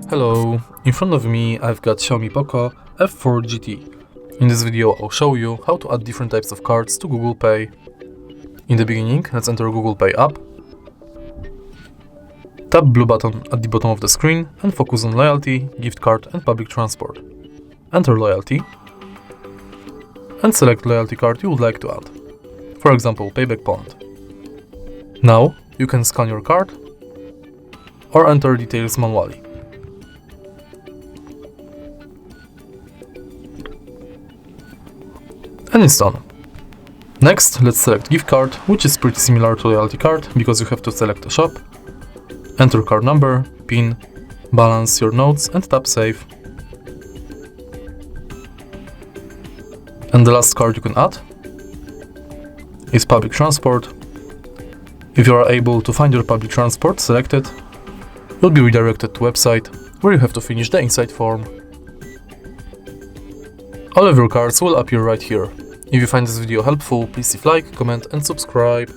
Hello, in front of me I've got Xiaomi Poco F4 GT. In this video I'll show you how to add different types of cards to Google Pay. In the beginning, let's enter Google Pay app. Tap blue button at the bottom of the screen and focus on loyalty, gift card and public transport. Enter loyalty and select loyalty card you would like to add. For example, Payback Point. Now you can scan your card or enter details manually. And it's done. Next, let's select gift card, which is pretty similar to loyalty card because you have to select a shop, enter card number, PIN, balance your notes and tap save. And the last card you can add is public transport. If you are able to find your public transport selected, you'll be redirected to a website where you have to finish the inside form. All of your cards will appear right here. If you find this video helpful, please leave a like, comment and subscribe.